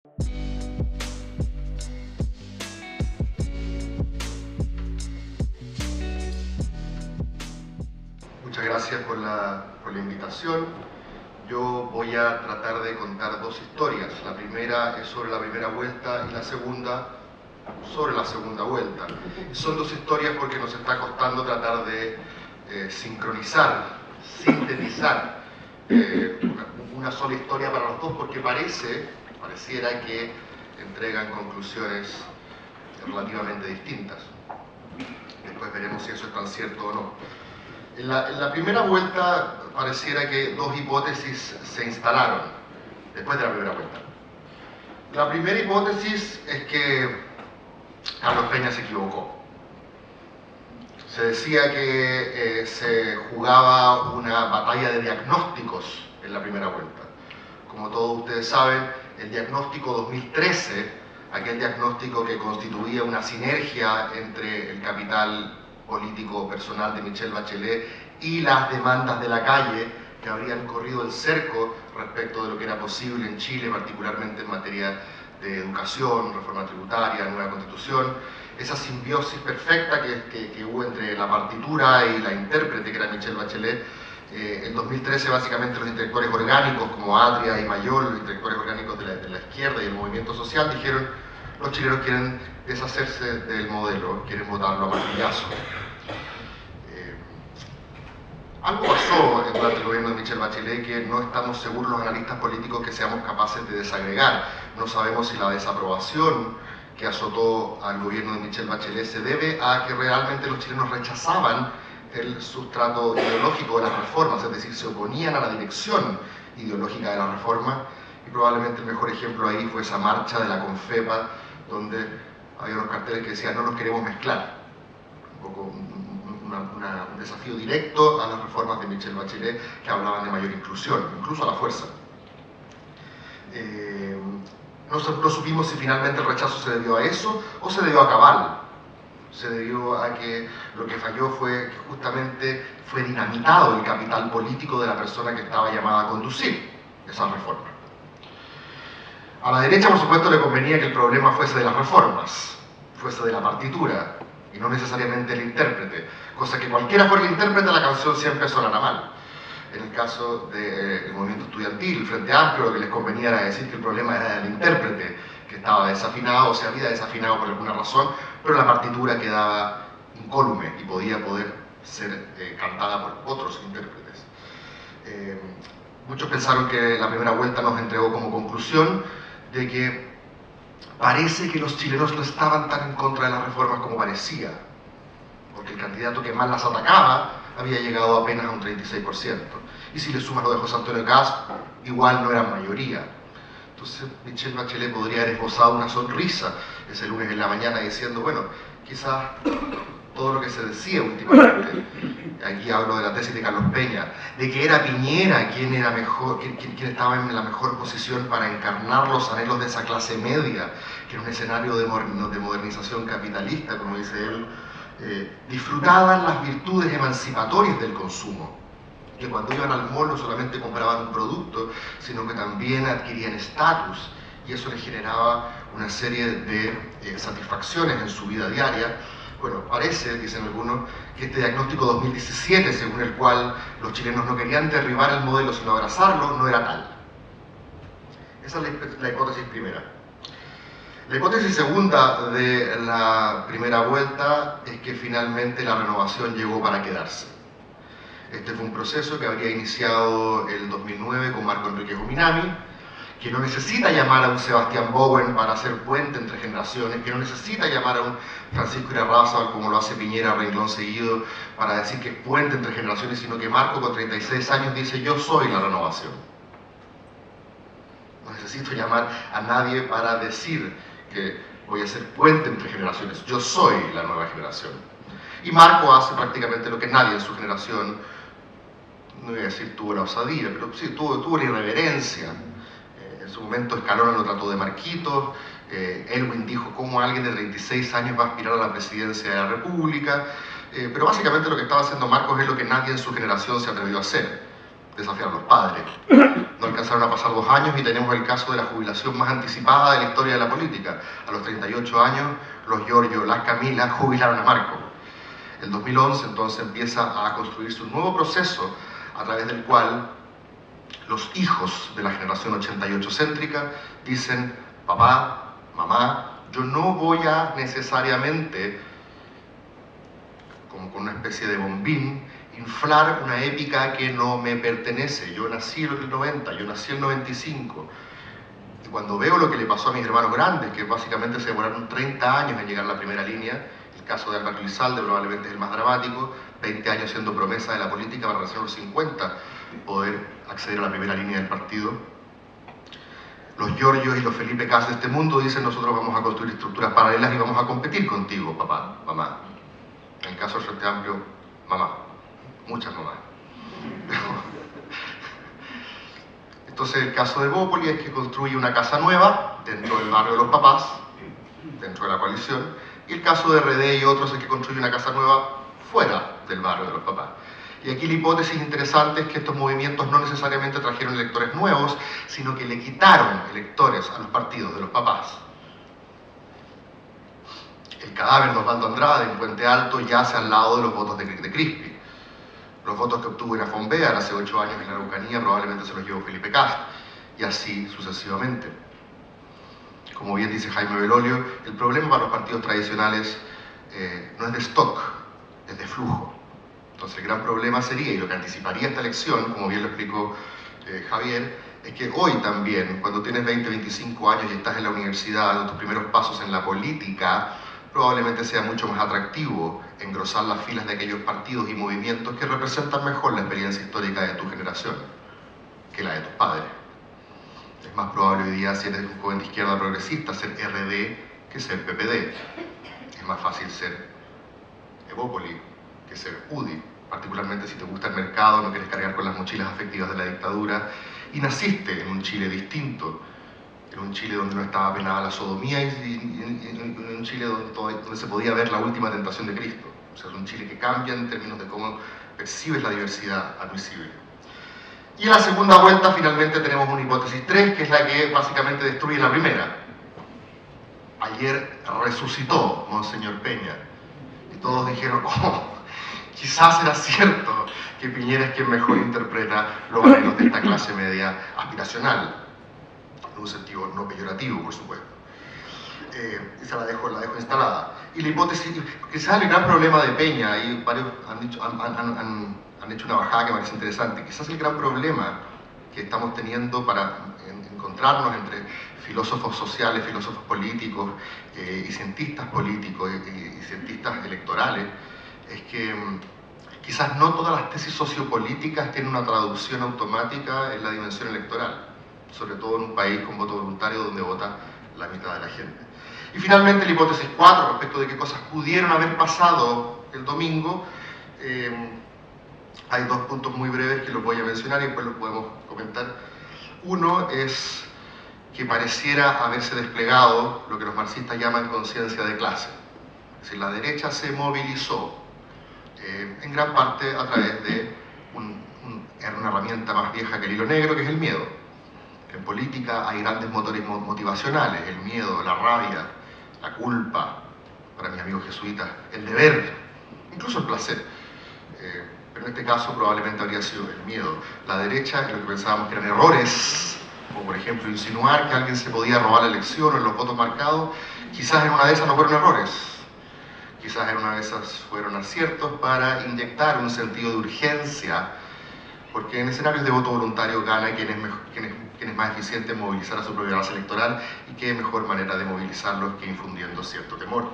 Muchas gracias por la invitación. Yo voy a tratar de contar dos historias. La primera es sobre la primera vuelta y la segunda sobre la segunda vuelta. Son dos historias porque nos está costando tratar de sincronizar, sintetizar una sola historia para los dos, porque pareciera que entregan conclusiones relativamente distintas. Después veremos si eso es tan cierto o no. En la primera vuelta pareciera que dos hipótesis se instalaron después de la primera vuelta. La primera hipótesis es que Carlos Peña se equivocó. Se decía que se jugaba una batalla de diagnósticos en la primera vuelta. Como todos ustedes saben, el diagnóstico 2013, aquel diagnóstico que constituía una sinergia entre el capital político personal de Michelle Bachelet y las demandas de la calle que habrían corrido el cerco respecto de lo que era posible en Chile, particularmente en materia de educación, reforma tributaria, nueva constitución, esa simbiosis perfecta que hubo entre la partitura y la intérprete, que era Michelle Bachelet. En 2013 básicamente los intelectuales orgánicos como Adria y Mayol, los intelectuales orgánicos de la izquierda y el movimiento social, dijeron: los chilenos quieren deshacerse del modelo, quieren votarlo a martillazo. Algo pasó durante el gobierno de Michelle Bachelet que no estamos seguros los analistas políticos que seamos capaces de desagregar. No sabemos si la desaprobación que azotó al gobierno de Michelle Bachelet se debe a que realmente los chilenos rechazaban el sustrato ideológico de las reformas, es decir, se oponían a la dirección ideológica de la reforma, y probablemente el mejor ejemplo ahí fue esa marcha de la Confepa, donde había unos carteles que decían: no nos queremos mezclar. Un poco un desafío directo a las reformas de Michelle Bachelet, que hablaban de mayor inclusión, incluso a la fuerza. No supimos si finalmente el rechazo se debió a eso o se debió a cabal. Se debió a que lo que falló fue que justamente fue dinamitado el capital político de la persona que estaba llamada a conducir esa reforma. A la derecha, por supuesto, le convenía que el problema fuese de las reformas, fuese de la partitura, y no necesariamente el intérprete, cosa que cualquiera fuera el intérprete, la canción siempre sonará mal. En el caso del movimiento estudiantil, el Frente Amplio, lo que les convenía era decir que el problema era del intérprete, que estaba desafinado o se había desafinado por alguna razón, pero la partitura quedaba incólume y podía poder ser cantada por otros intérpretes. Muchos pensaron que la primera vuelta nos entregó como conclusión de que parece que los chilenos no estaban tan en contra de las reformas como parecía, porque el candidato que más las atacaba había llegado apenas a un 36%. Y si le sumas lo de José Antonio Kast, igual no eran mayoría. Entonces Michelle Bachelet podría haber esbozado una sonrisa ese lunes en la mañana diciendo: bueno, quizás todo lo que se decía últimamente, aquí hablo de la tesis de Carlos Peña, de que era Piñera quien era mejor, quien estaba en la mejor posición para encarnar los anhelos de esa clase media, que en un escenario de modernización capitalista, como dice él, disfrutaban las virtudes emancipatorias del consumo, que cuando iban al mall no solamente compraban un producto, sino que también adquirían estatus, y eso les generaba una serie de satisfacciones en su vida diaria. Bueno, parece, dicen algunos, que este diagnóstico 2017, según el cual los chilenos no querían derribar el modelo sino abrazarlo, no era tal. Esa es la hipótesis primera. La hipótesis segunda de la primera vuelta es que finalmente la renovación llegó para quedarse. Este fue un proceso que habría iniciado el 2009 con Marco Enrique Juminami, que no necesita llamar a un Sebastián Bowen para hacer puente entre generaciones, que no necesita llamar a un Francisco Irarrázaval como lo hace Piñera a renglón seguido para decir que es puente entre generaciones, sino que Marco con 36 años dice: yo soy la renovación. No necesito llamar a nadie para decir que voy a ser puente entre generaciones, yo soy la nueva generación. Y Marco hace prácticamente lo que nadie en su generación, no voy a decir tuvo la osadía, pero sí tuvo la irreverencia. En su momento Escalona lo trató de Marquitos, Elwin dijo: ¿cómo alguien de 36 años va a aspirar a la presidencia de la República? Pero básicamente lo que estaba haciendo Marcos es lo que nadie en su generación se atrevió a hacer. desafiar a los padres. No alcanzaron a pasar 2 años y tenemos el caso de la jubilación más anticipada de la historia de la política. A los 38 años, los Giorgio, las Camila jubilaron a Marco. El 2011 entonces empieza a construirse un nuevo proceso a través del cual los hijos de la generación 88 céntrica dicen: papá, mamá, yo no voy a necesariamente, como con una especie de bombín, inflar una épica que no me pertenece. Yo nací en el 90, yo nací en el 95. Y cuando veo lo que le pasó a mis hermanos grandes, que básicamente se demoraron 30 años en llegar a la primera línea, el caso de Álvaro Elizalde probablemente es el más dramático, 20 años siendo promesa de la política para recién los 50 poder acceder a la primera línea del partido. Los Giorgio y los Felipe Cas de este mundo dicen: nosotros vamos a construir estructuras paralelas y vamos a competir contigo, papá, mamá. En el caso del Frente Amplio, mamá. Muchas mamás. Entonces el caso de Evópolis es que construye una casa nueva dentro del barrio de los papás, dentro de la coalición, y el caso de RD y otros es que construye una casa nueva fuera del barrio de los papás. Y aquí la hipótesis interesante es que estos movimientos no necesariamente trajeron electores nuevos, sino que le quitaron electores a los partidos de los papás. El cadáver de Osvaldo Andrade en Puente Alto yace al lado de los votos de Crispi. Los votos que obtuvo en Afonbear hace 8 años en la Araucanía probablemente se los llevó Felipe Cast, y así sucesivamente. Como bien dice Jaime Belolio, el problema para los partidos tradicionales no es de stock, es de flujo. Entonces el gran problema sería, y lo que anticiparía esta elección, como bien lo explicó Javier, es que hoy también, cuando tienes 20, 25 años y estás en la universidad, dando tus primeros pasos en la política, probablemente sea mucho más atractivo engrosar las filas de aquellos partidos y movimientos que representan mejor la experiencia histórica de tu generación que la de tus padres. Es más probable hoy día, si eres un joven de izquierda progresista, ser RD que ser PPD. Es más fácil ser Evópolis que ser UDI, particularmente si te gusta el mercado, no quieres cargar con las mochilas afectivas de la dictadura, y naciste en un Chile distinto, en un Chile donde no estaba penada la sodomía y en un Chile donde se podía ver la última tentación de Cristo. O sea, es un Chile que cambia en términos de cómo percibes la diversidad admisible. Y en la segunda vuelta finalmente tenemos una hipótesis 3, que es la que básicamente destruye la primera. Ayer resucitó Monseñor Peña, y todos dijeron: oh, quizás era cierto que Piñera es quien mejor interpreta los anhelos de esta clase media aspiracional, en un sentido no peyorativo, por supuesto. Esa la dejo instalada. Y la hipótesis, quizás el gran problema de Peña, y varios han hecho una bajada que me parece interesante, quizás el gran problema que estamos teniendo para encontrarnos entre filósofos sociales, filósofos políticos y cientistas políticos y cientistas electorales, es que quizás no todas las tesis sociopolíticas tienen una traducción automática en la dimensión electoral, sobre todo en un país con voto voluntario donde vota la mitad de la gente. Y finalmente la hipótesis 4, respecto de qué cosas pudieron haber pasado el domingo, hay 2 puntos muy breves que los voy a mencionar y después los podemos comentar. Uno es que pareciera haberse desplegado lo que los marxistas llaman conciencia de clase. Es decir, la derecha se movilizó en gran parte a través de una herramienta más vieja que el hilo negro, que es el miedo. En política hay grandes motores motivacionales: el miedo, la rabia, la culpa, para mis amigos jesuitas, el deber, incluso el placer. Pero en este caso probablemente habría sido el miedo. La derecha, en lo que pensábamos que eran errores, como por ejemplo insinuar que alguien se podía robar la elección o en los votos marcados, quizás en una de esas no fueron errores. Quizás en una de esas fueron aciertos para inyectar un sentido de urgencia, porque en escenarios de voto voluntario gana quien es más eficiente en movilizar a su propia base electoral, y qué mejor manera de movilizarlos que infundiendo cierto temor.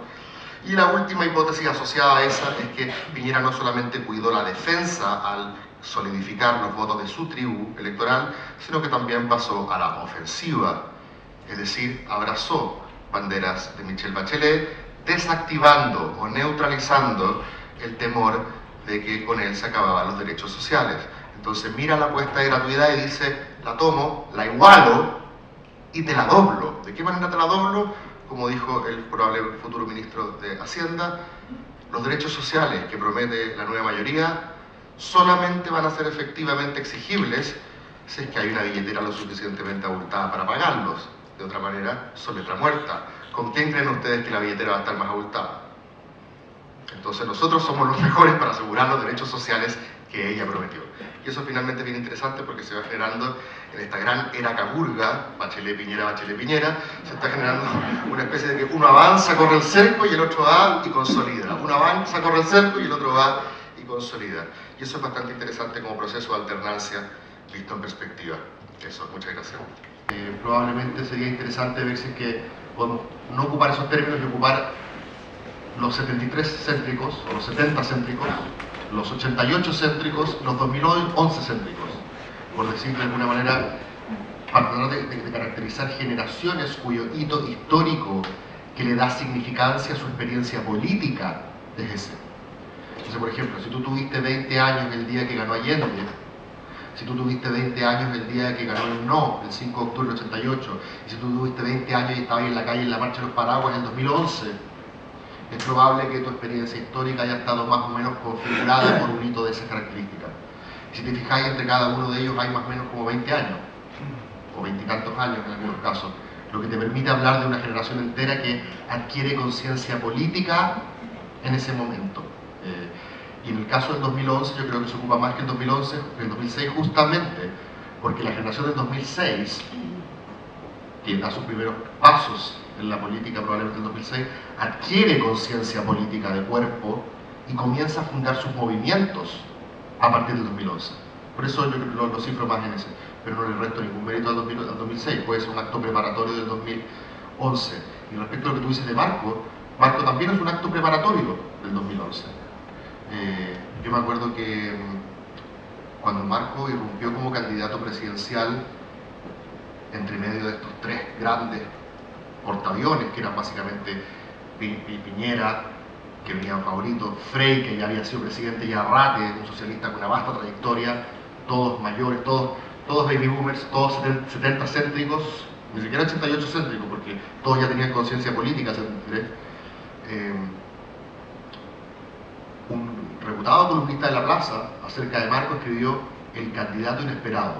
Y la última hipótesis asociada a esa es que Piñera no solamente cuidó la defensa al solidificar los votos de su tribu electoral, sino que también pasó a la ofensiva, es decir, abrazó banderas de Michelle Bachelet, desactivando o neutralizando el temor de que con él se acababan los derechos sociales. Entonces mira la apuesta de gratuidad y dice: la tomo, la igualo y te la doblo. ¿De qué manera te la doblo? Como dijo el probable futuro ministro de Hacienda, los derechos sociales que promete la nueva mayoría solamente van a ser efectivamente exigibles si es que hay una billetera lo suficientemente abultada para pagarlos. De otra manera, son letra muerta. ¿Con quién creen ustedes que la billetera va a estar más abultada? Entonces nosotros somos los mejores para asegurar los derechos sociales que ella prometió. Y eso finalmente es bien interesante porque se va generando en esta gran era Caburga, Bachelet-Piñera, se está generando una especie de que uno avanza, corre el cerco y el otro va y consolida. Uno avanza, corre el cerco y el otro va y consolida. Y eso es bastante interesante como proceso de alternancia visto en perspectiva. Eso, muchas gracias. Probablemente sería interesante ver si es que podemos no ocupar esos términos y ocupar los 73 céntricos, o los 70 céntricos, los 88 céntricos, los 2011 céntricos, por decir de alguna manera, para tratar de caracterizar generaciones cuyo hito histórico que le da significancia a su experiencia política es ese. Entonces, por ejemplo, si tú tuviste 20 años el día que ganó Allende, si tú tuviste 20 años el día que ganó el no, el 5 de octubre del 88, y si tú tuviste 20 años y estabas ahí en la calle en la marcha de los paraguas en el 2011, es probable que tu experiencia histórica haya estado más o menos configurada por un hito de esas características. Y si te fijáis, entre cada uno de ellos hay más o menos como 20 años, o 20 y tantos años en algunos casos, lo que te permite hablar de una generación entera que adquiere conciencia política en ese momento. Y en el caso del 2011 yo creo que se ocupa más que el 2011, que el 2006 justamente, porque la generación del 2006, que da sus primeros pasos en la política probablemente en el 2006, adquiere conciencia política de cuerpo y comienza a fundar sus movimientos a partir del 2011. Por eso yo lo cifro más en ese, pero no le resto ningún mérito al 2006, puede ser un acto preparatorio del 2011. Y respecto a lo que tú dices de Marco, Marco también es un acto preparatorio del 2011. Yo me acuerdo que cuando Marco irrumpió como candidato presidencial entre medio de estos tres grandes portaaviones, que eran básicamente Piñera, que venía favorito, Frey, que ya había sido presidente, y Arrate, un socialista con una vasta trayectoria, todos mayores, todos baby boomers, todos 70 céntricos, ni siquiera 88 céntricos, porque todos ya tenían conciencia política, 73. Un reputado columnista de La Plaza, acerca de Marco, escribió El candidato inesperado.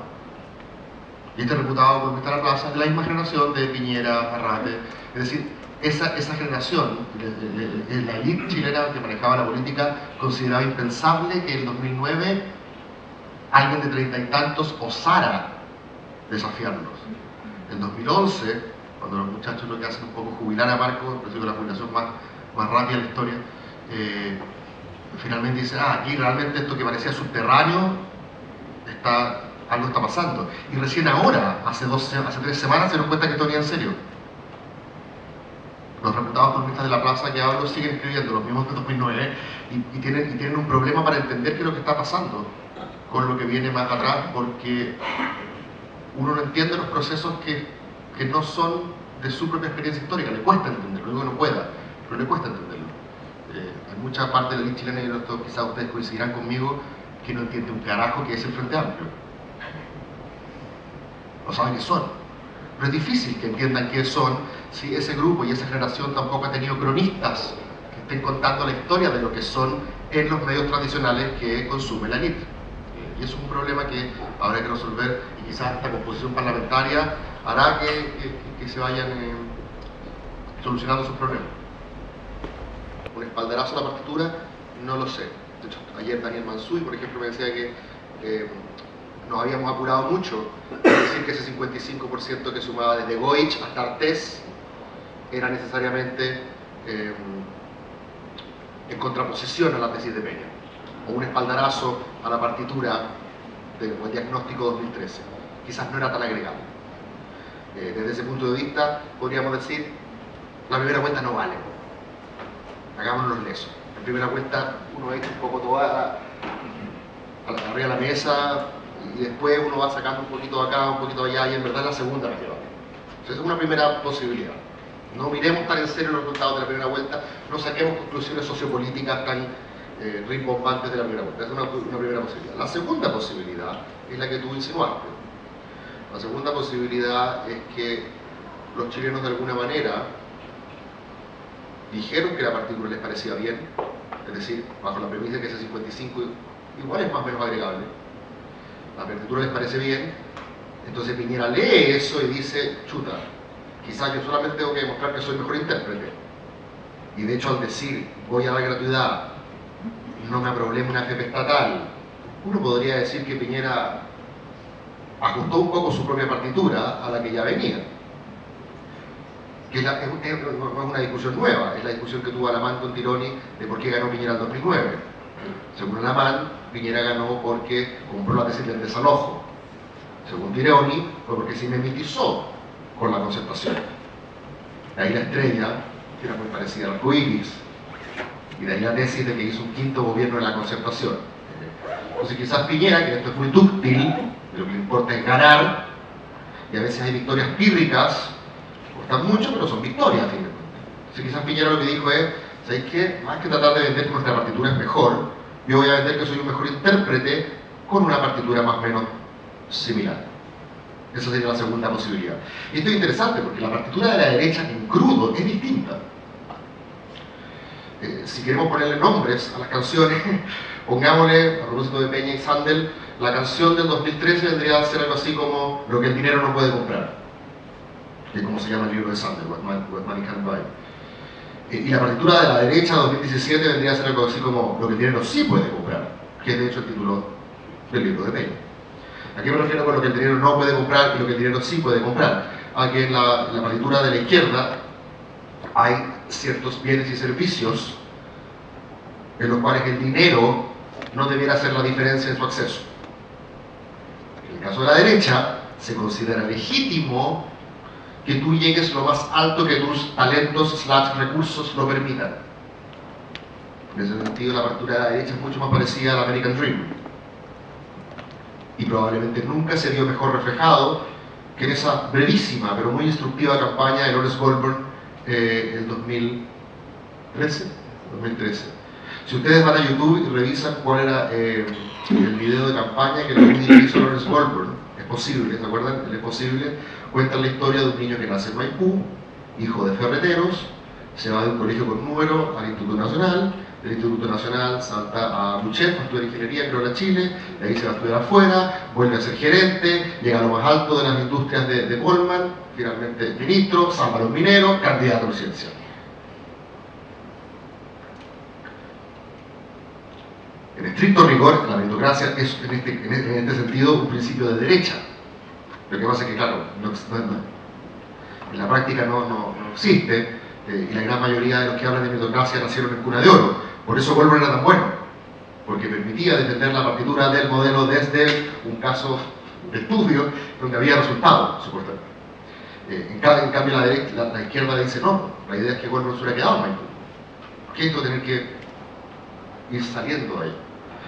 Y este reputado columnista de La Plaza es de la misma generación de Piñera, Arrate, es decir, esa generación, la élite chilena que manejaba la política, consideraba impensable que en el 2009 alguien de 30 y tantos osara desafiarlos. En 2011, cuando los muchachos lo que hacen un poco jubilar a Marco, por decirlo, la jubilación más rápida de la historia, finalmente dicen, aquí realmente esto que parecía subterráneo, algo está pasando. Y recién ahora, hace 3 semanas, se dieron cuenta que esto venía en serio. Los reputados columnistas de La Plaza que hablo siguen escribiendo, los mismos de 2009, y tienen un problema para entender qué es lo que está pasando con lo que viene más atrás, porque uno no entiende los procesos que no son de su propia experiencia histórica, le cuesta entenderlo, luego no pueda, pero le cuesta entenderlo. Hay mucha parte de la élite chilena, y esto quizás ustedes coincidirán conmigo, que no entiende un carajo que es el Frente Amplio. No saben qué son. Pero es difícil que entiendan qué son si ese grupo y esa generación tampoco ha tenido cronistas que estén contando la historia de lo que son en los medios tradicionales que consume la élite. Y eso es un problema que habrá que resolver, y quizás esta composición parlamentaria hará que se vayan solucionando esos problemas. Un espaldarazo a la partitura, no lo sé. De hecho, ayer Daniel Mansuy, por ejemplo, me decía que nos habíamos apurado mucho en decir que ese 55% que sumaba desde Goich hasta Artés era necesariamente en contraposición a la tesis de Peña, o un espaldarazo a la partitura o el diagnóstico 2013. Quizás no era tan agregado. Desde ese punto de vista, podríamos decir, la primera vuelta no vale. Hagámonos lesos. En primera vuelta uno echa un poco toda arriba de la mesa, y después uno va sacando un poquito acá, un poquito allá, y en verdad la segunda la que vale. Esa es una primera posibilidad. No miremos tan en serio los resultados de la primera vuelta, no saquemos conclusiones sociopolíticas tan rimbombantes de la primera vuelta. Esa es una primera posibilidad. La segunda posibilidad es la que tú insinuaste. La segunda posibilidad es que los chilenos de alguna manera dijeron que la partitura les parecía bien, es decir, bajo la premisa de que ese 55 igual es más o menos agregable. La partitura les parece bien, entonces Piñera lee eso y dice, chuta, quizás yo solamente tengo que demostrar que soy mejor intérprete. Y de hecho al decir, voy a dar gratuidad, no me problema una FP estatal, uno podría decir que Piñera ajustó un poco su propia partitura a la que ya venía. Que no es una discusión nueva, es la discusión que tuvo Alamán con Tironi de por qué ganó Piñera en 2009. Según Alamán, Piñera ganó porque compró la tesis del desalojo. Según Tironi, fue porque se mimetizó con la concertación. De ahí la estrella, que era muy parecida al arcoíris, y de ahí la tesis de que hizo un quinto gobierno en la concertación. Entonces quizás Piñera, que esto es muy dúctil, lo que le importa es ganar, y a veces hay victorias pírricas, costan mucho, pero son victorias finalmente. Entonces quizás Piñera lo que dijo es, ¿sabéis qué? Más que tratar de vender que nuestra partitura es mejor, yo voy a vender que soy un mejor intérprete con una partitura más o menos similar. Esa sería la segunda posibilidad. Y esto es interesante porque la partitura de la derecha en crudo es distinta. Si queremos ponerle nombres a las canciones, pongámosle, a propósito de Peña y Sandel, la canción del 2013 vendría a ser algo así como Lo que el dinero no puede comprar, que es como se llama el libro de Sandel, What Money Can't Buy. Y la partitura de la derecha 2017 vendría a ser algo así como Lo que el dinero sí puede comprar, que es de hecho el título del libro de Peña. ¿A qué me refiero con lo que el dinero no puede comprar y lo que el dinero sí puede comprar? A que en la partitura de la izquierda hay ciertos bienes y servicios en los cuales el dinero no debiera hacer la diferencia en su acceso. En el caso de la derecha, se considera legítimo que tú llegues lo más alto que tus talentos / recursos lo permitan. En ese sentido, la partitura de la derecha es mucho más parecida al American Dream. Y probablemente nunca se vio mejor reflejado que en esa brevísima pero muy instructiva campaña de Lawrence Goldburn el 2013. Si ustedes van a YouTube y revisan cuál era el video de campaña que hizo Lawrence Goldburn, es posible, ¿se acuerdan? El Es Posible, cuenta la historia de un niño que nace en Maipú, hijo de ferreteros, se va de un colegio con número al Instituto Nacional, del Instituto Nacional salta a Buchet, a estudiar ingeniería, creo, en Chile, de ahí se va a estudiar afuera, vuelve a ser gerente, llega a lo más alto de las industrias de Goldman, finalmente ministro, salva a los mineros, candidato presidencial. En estricto rigor, la meritocracia es en este sentido un principio de derecha. Lo que pasa es que, claro, en la práctica no existe, y la gran mayoría de los que hablan de meritocracia nacieron en cuna de oro. Por eso Goldberg era tan bueno, porque permitía defender la partitura del modelo desde un caso de estudio donde había resultados, supuestamente. En cambio la izquierda dice no, la idea es que Goldberg se hubiera quedado en Maipú. Que esto tener que ir saliendo de ahí.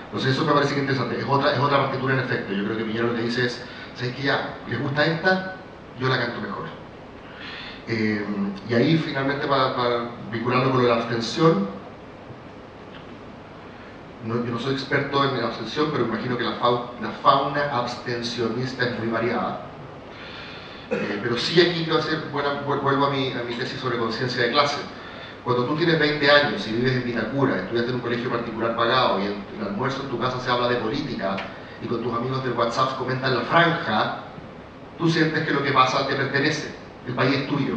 Entonces eso me parece que interesante, es otra partitura en efecto. Yo creo que Piñera lo que dice es, ¿sabes qué? Ya, ¿les gusta esta? Yo la canto mejor. Y ahí finalmente para vincularlo con lo de la abstención, yo no soy experto en la abstención, pero imagino que la fauna abstencionista es muy variada. Pero sí aquí quiero hacer, vuelvo a mi tesis sobre conciencia de clase. Cuando tú tienes 20 años y vives en Vitacura, estudiaste en un colegio particular pagado y en el almuerzo en tu casa se habla de política y con tus amigos del WhatsApp comentan la franja, tú sientes que lo que pasa te pertenece, el país es tuyo,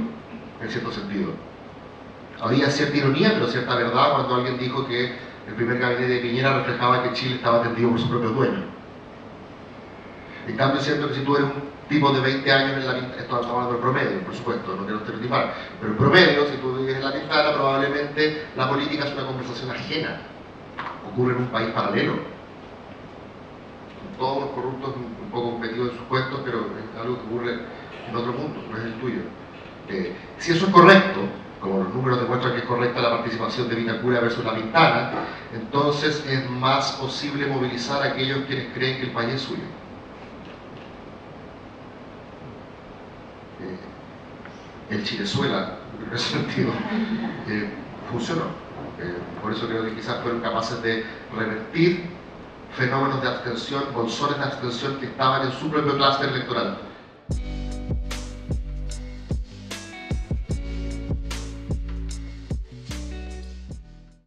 en cierto sentido. Había cierta ironía, pero cierta verdad cuando alguien dijo que el primer gabinete de Piñera reflejaba que Chile estaba atendido por su propio dueño. En cambio, siento que si tú eres un tipo de 20 años en la Pintana, esto estamos hablando del promedio, por supuesto, no quiero estereotipar, pero el promedio, si tú vives en la Pintana, probablemente la política es una conversación ajena, ocurre en un país paralelo, todos los corruptos un poco metidos en sus puestos, pero es algo que ocurre en otro mundo, no es el tuyo. Si eso es correcto, como los números demuestran que es correcta la participación de Vitacura versus la Pintana, entonces es más posible movilizar a aquellos quienes creen que el país es suyo. El Chilezuela, en ese sentido, funcionó. Por eso creo que quizás fueron capaces de revertir fenómenos de abstención, bolsones de abstención que estaban en su propio clúster electoral.